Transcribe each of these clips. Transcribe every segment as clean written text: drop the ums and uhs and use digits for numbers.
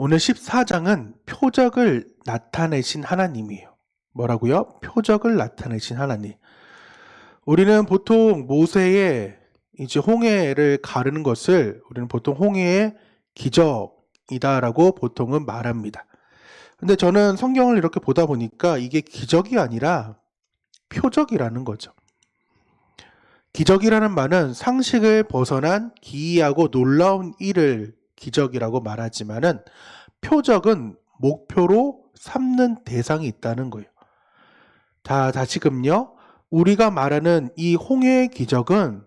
오늘 14장은 표적을 나타내신 하나님이에요. 뭐라고요? 표적을 나타내신 하나님. 우리는 보통 모세의 이제 홍해를 가르는 것을 우리는 보통 홍해의 기적이다라고 보통은 말합니다. 근데 저는 성경을 이렇게 보다 보니까 이게 기적이 아니라 표적이라는 거죠. 기적이라는 말은 상식을 벗어난 기이하고 놀라운 일을 기적이라고 말하지만은 표적은 목표로 삼는 대상이 있다는 거예요. 다시금요. 우리가 말하는 이 홍해의 기적은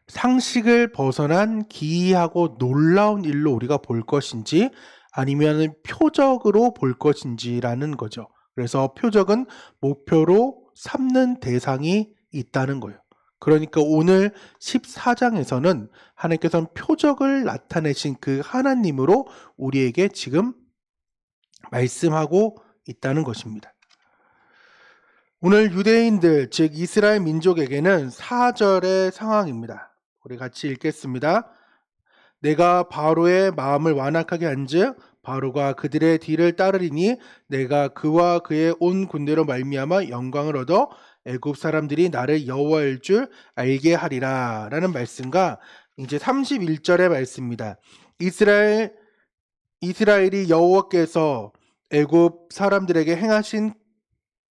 상식을 벗어난 기이하고 놀라운 일로 우리가 볼 것인지 아니면 표적으로 볼 것인지라는 거죠. 그래서 표적은 목표로 삼는 대상이 있다는 거예요. 그러니까 오늘 14장에서는 하나님께서는 표적을 나타내신 그 하나님으로 우리에게 지금 말씀하고 있다는 것입니다. 오늘 유대인들, 즉 이스라엘 민족에게는 4절의 상황입니다. 우리 같이 읽겠습니다. 내가 바로의 마음을 완악하게 한즉 바로가 그들의 뒤를 따르리니 내가 그와 그의 온 군대로 말미암아 영광을 얻어 애굽 사람들이 나를 여호와일 줄 알게 하리라 라는 말씀과 이제 31절의 말씀입니다. 이스라엘이 여호와께서 애굽 사람들에게 행하신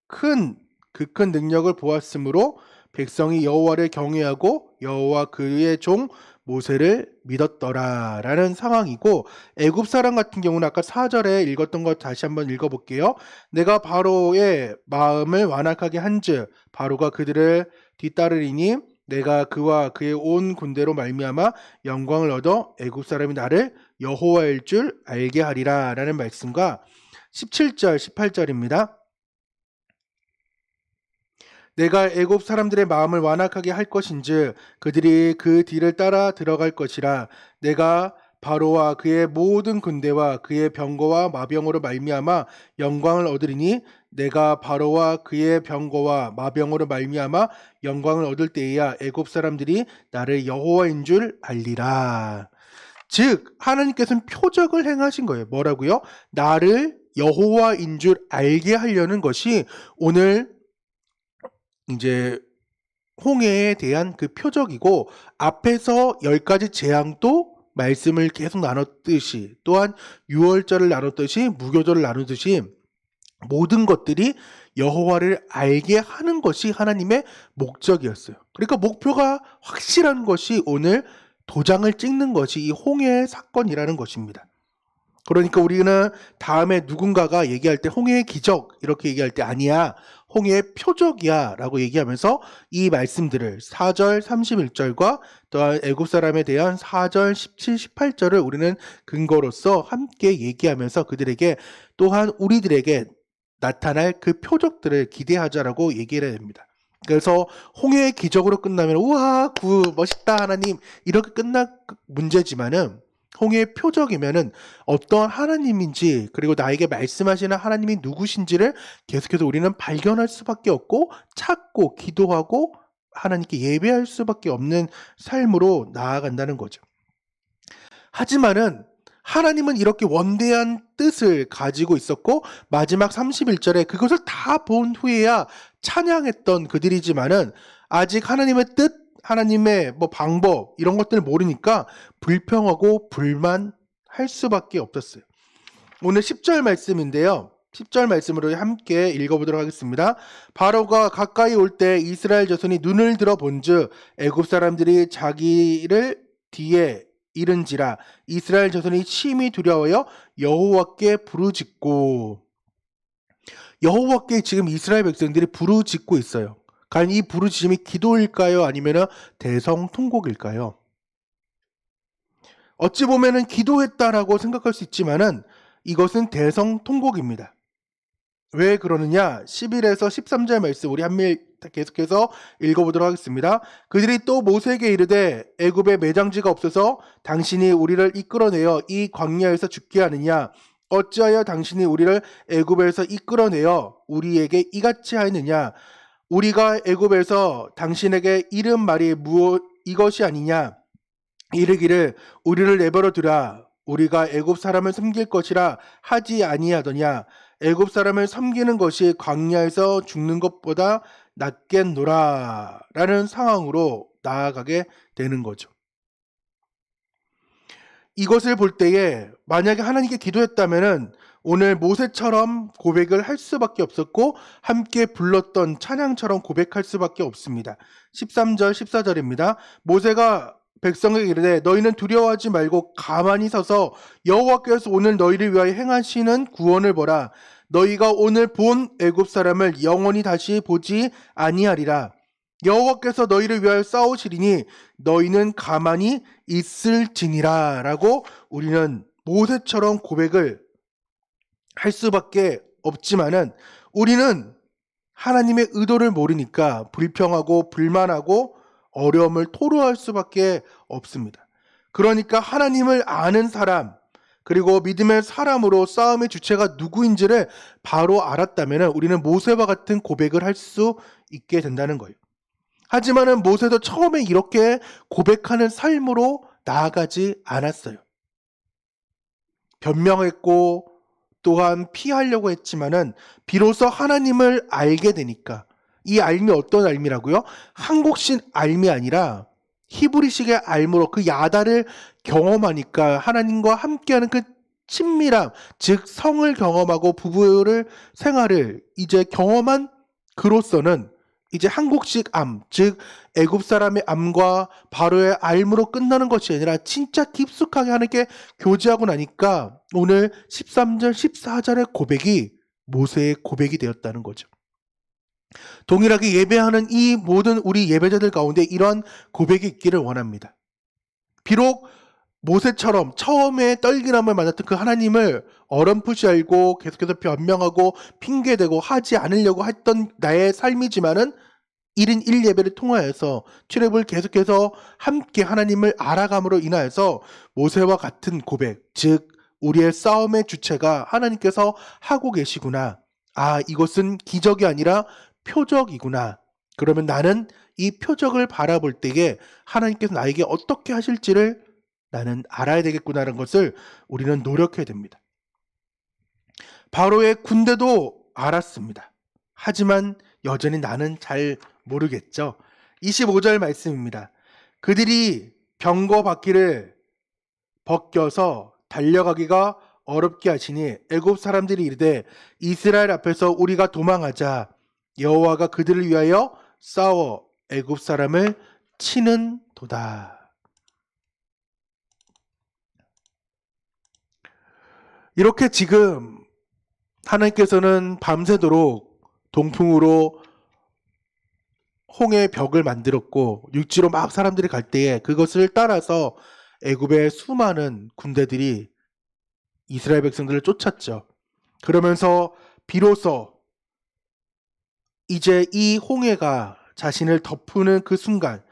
그 큰 능력을 보았으므로 백성이 여호와를 경외하고 여호와 그의 종 모세를 믿었더라 라는 상황이고, 애굽 사람 같은 경우는 아까 4절에 읽었던 것 다시 한번 읽어볼게요. 내가 바로의 마음을 완악하게 한즉 바로가 그들을 뒤따르리니 내가 그와 그의 온 군대로 말미암아 영광을 얻어 애굽 사람이 나를 여호와일 줄 알게 하리라 라는 말씀과 17절 18절입니다. 내가 애굽 사람들의 마음을 완악하게 할 것인즉 그들이 그 뒤를 따라 들어갈 것이라. 내가 바로와 그의 모든 군대와 그의 병거와 마병으로 말미암아 영광을 얻으리니 내가 바로와 그의 병거와 마병으로 말미암아 영광을 얻을 때에야 애굽 사람들이 나를 여호와인 줄 알리라. 즉 하나님께서는 표적을 행하신 거예요. 뭐라고요? 나를 여호와인 줄 알게 하려는 것이 오늘 이제 홍해에 대한 그 표적이고, 앞에서 10가지 재앙도 말씀을 계속 나눴듯이, 또한 유월절을 나눴듯이, 무교절을 나누듯이 모든 것들이 여호와를 알게 하는 것이 하나님의 목적이었어요. 그러니까 목표가 확실한 것이 오늘 도장을 찍는 것이 이 홍해의 사건이라는 것입니다. 그러니까 우리는 다음에 누군가가 얘기할 때 홍해의 기적 이렇게 얘기할 때 아니야, 홍해의 표적이야 라고 얘기하면서 이 말씀들을 4절 31절과 또한 애굽 사람에 대한 4절 17, 18절을 우리는 근거로서 함께 얘기하면서 그들에게 또한 우리들에게 나타날 그 표적들을 기대하자라고 얘기를 해야 됩니다. 그래서 홍해의 기적으로 끝나면 우와 멋있다 하나님 이렇게 끝날 문제지만은, 홍해의 표적이면은 어떤 하나님인지 그리고 나에게 말씀하시는 하나님이 누구신지를 계속해서 우리는 발견할 수밖에 없고 찾고 기도하고 하나님께 예배할 수밖에 없는 삶으로 나아간다는 거죠. 하지만은 하나님은 이렇게 원대한 뜻을 가지고 있었고 마지막 31절에 그것을 다 본 후에야 찬양했던 그들이지만은 아직 하나님의 뜻, 하나님의 방법 이런 것들을 모르니까 불평하고 불만할 수밖에 없었어요. 오늘 10절 말씀인데요. 10절 말씀으로 함께 읽어보도록 하겠습니다. 바로가 가까이 올 때 이스라엘 자손이 눈을 들어 본즉 애굽 사람들이 자기를 뒤에 이른지라. 이스라엘 자손이 심히 두려워하여 여호와께 부르짖고. 여호와께 지금 이스라엘 백성들이 부르짖고 있어요. 과연 이 부르짖음이 기도일까요? 아니면 대성통곡일까요? 어찌 보면은 기도했다라고 생각할 수 있지만은 이것은 대성통곡입니다. 왜 그러느냐? 11에서 13절 말씀 우리 한밀 계속해서 읽어보도록 하겠습니다. 그들이 또 모세에게 이르되 애굽에 매장지가 없어서 당신이 우리를 이끌어내어 이 광야에서 죽게 하느냐? 어찌하여 당신이 우리를 애굽에서 이끌어내어 우리에게 이같이 하느냐? 우리가 애굽에서 당신에게 이른 말이 무엇 이것이 아니냐? 이르기를 우리를 내버려 두라. 우리가 애굽 사람을 섬길 것이라 하지 아니하더냐. 애굽 사람을 섬기는 것이 광야에서 죽는 것보다 낫겠노라 라는 상황으로 나아가게 되는 거죠. 이것을 볼 때에 만약에 하나님께 기도했다면은 오늘 모세처럼 고백을 할 수밖에 없었고 함께 불렀던 찬양처럼 고백할 수밖에 없습니다. 13절 14절입니다. 모세가 백성에게 이르되 너희는 두려워하지 말고 가만히 서서 여호와께서 오늘 너희를 위하여 행하시는 구원을 보라. 너희가 오늘 본 애굽 사람을 영원히 다시 보지 아니하리라. 여호와께서 너희를 위하여 싸우시리니 너희는 가만히 있을지니라 라고 우리는 모세처럼 고백을 할 수밖에 없지만은 우리는 하나님의 의도를 모르니까 불평하고 불만하고 어려움을 토로할 수밖에 없습니다. 그러니까 하나님을 아는 사람 그리고 믿음의 사람으로 싸움의 주체가 누구인지를 바로 알았다면 우리는 모세와 같은 고백을 할 수 있게 된다는 거예요. 하지만은 모세도 처음에 이렇게 고백하는 삶으로 나아가지 않았어요. 변명했고 또한 피하려고 했지만은 비로소 하나님을 알게 되니까 이 알미 어떤 알미라고요? 한국식 알미 아니라 히브리식의 알미로 그 야다를 경험하니까 하나님과 함께하는 그 친밀함, 즉 성을 경험하고 부부를 생활을 이제 경험한 그로서는 이제 한국식 암, 즉 애굽 사람의 암과 바로의 알무로 끝나는 것이 아니라 진짜 깊숙하게 하나님께 교제하고 나니까 오늘 13절, 14절의 고백이 모세의 고백이 되었다는 거죠. 동일하게 예배하는 이 모든 우리 예배자들 가운데 이런 고백이 있기를 원합니다. 비록 모세처럼 처음에 떨기람을 만났던 그 하나님을 어렴풋이 알고 계속해서 변명하고 핑계대고 하지 않으려고 했던 나의 삶이지만은 1인 1예배를 통하여서 출애굽을 계속해서 함께 하나님을 알아감으로 인하여서 모세와 같은 고백, 즉 우리의 싸움의 주체가 하나님께서 하고 계시구나. 아, 이것은 기적이 아니라 표적이구나. 그러면 나는 이 표적을 바라볼 때에 하나님께서 나에게 어떻게 하실지를 나는 알아야 되겠구나라는 것을 우리는 노력해야 됩니다. 바로의 군대도 알았습니다. 하지만 여전히 나는 잘 모르겠죠. 25절 말씀입니다. 그들이 병거 바퀴를 벗겨서 달려가기가 어렵게 하시니 애굽 사람들이 이르되 이스라엘 앞에서 우리가 도망하자. 여호와가 그들을 위하여 싸워 애굽 사람을 치는 도다. 이렇게 지금 하나님께서는 밤새도록 동풍으로 홍해의 벽을 만들었고 육지로 막 사람들이 갈 때에 그것을 따라서 애굽의 수많은 군대들이 이스라엘 백성들을 쫓았죠. 그러면서 비로소 이제 이 홍해가 자신을 덮는 그 순간,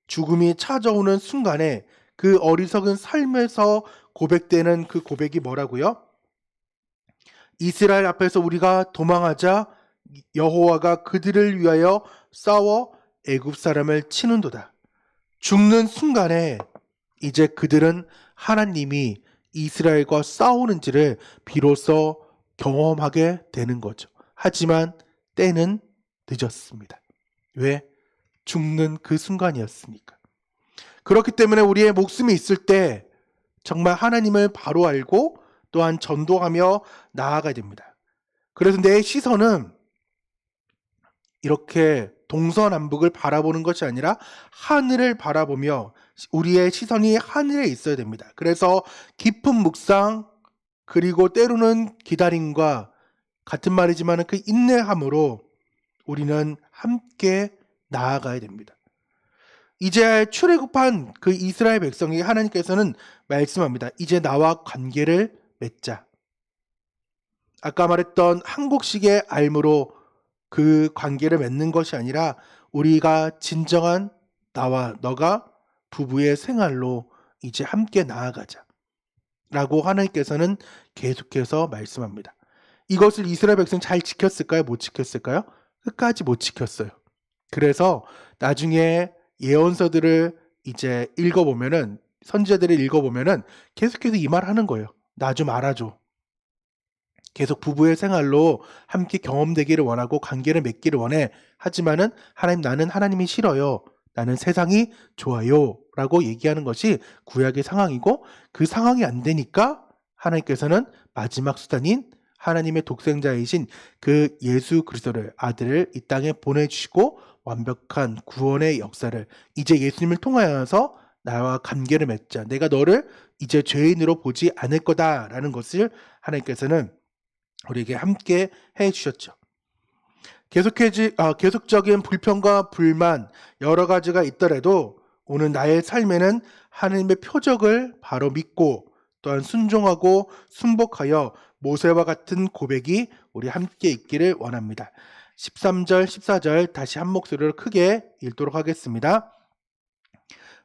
죽음이 찾아오는 순간에 그 어리석은 삶에서 고백되는 그 고백이 뭐라고요? 이스라엘 앞에서 우리가 도망하자 여호와가 그들을 위하여 싸워 애굽 사람을 치는도다. 죽는 순간에 이제 그들은 하나님이 이스라엘과 싸우는지를 비로소 경험하게 되는 거죠. 하지만 때는 늦었습니다. 왜? 죽는 그 순간이었으니까. 그렇기 때문에 우리의 목숨이 있을 때 정말 하나님을 바로 알고 또한 전도하며 나아가야 됩니다. 그래서 내 시선은 이렇게 동서남북을 바라보는 것이 아니라 하늘을 바라보며 우리의 시선이 하늘에 있어야 됩니다. 그래서 깊은 묵상 그리고 때로는 기다림과 같은 말이지만 그 인내함으로 우리는 함께 나아가야 됩니다. 이제 출애굽한 그 이스라엘 백성에게 하나님께서는 말씀합니다. 이제 나와 관계를 맺자. 아까 말했던 한국식의 알무로 그 관계를 맺는 것이 아니라 우리가 진정한 나와 너가 부부의 생활로 이제 함께 나아가자 라고 하나님께서는 계속해서 말씀합니다. 이것을 이스라엘 백성 잘 지켰을까요? 못 지켰을까요? 끝까지 못 지켰어요. 그래서 나중에 예언서들을 이제 읽어보면은 선지자들을 읽어보면은 계속해서 이 말 하는 거예요. 나 좀 알아줘. 계속 부부의 생활로 함께 경험되기를 원하고 관계를 맺기를 원해. 하지만은 하나님, 나는 하나님이 싫어요. 나는 세상이 좋아요. 라고 얘기하는 것이 구약의 상황이고, 그 상황이 안 되니까 하나님께서는 마지막 수단인 하나님의 독생자이신 그 예수 그리스도를, 아들을 이 땅에 보내주시고 완벽한 구원의 역사를, 이제 예수님을 통하여서 나와 관계를 맺자, 내가 너를 이제 죄인으로 보지 않을 거다라는 것을 하나님께서는 우리에게 함께 해주셨죠. 계속적인 불평과 불만 여러 가지가 있더라도 오늘 나의 삶에는 하나님의 표적을 바로 믿고 또한 순종하고 순복하여 모세와 같은 고백이 우리 함께 있기를 원합니다. 13절, 14절 다시 한 목소리로 크게 읽도록 하겠습니다.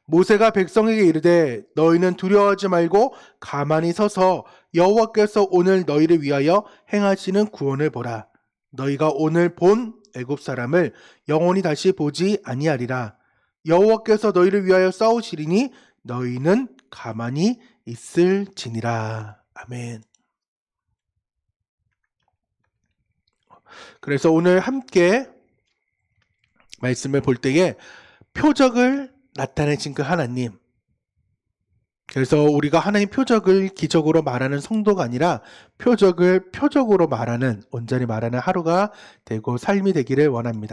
모세가 백성에게 이르되 너희는 두려워하지 말고 가만히 서서 여호와께서 오늘 너희를 위하여 행하시는 구원을 보라. 너희가 오늘 본 애굽 사람을 영원히 다시 보지 아니하리라. 여호와께서 너희를 위하여 싸우시리니 너희는 가만히 있을지니라. 아멘. 그래서 오늘 함께 말씀을 볼 때에 표적을 나타내신 그 하나님, 그래서 우리가 하나님 표적을 기적으로 말하는 성도가 아니라 표적을 표적으로 말하는, 온전히 말하는 하루가 되고 삶이 되기를 원합니다.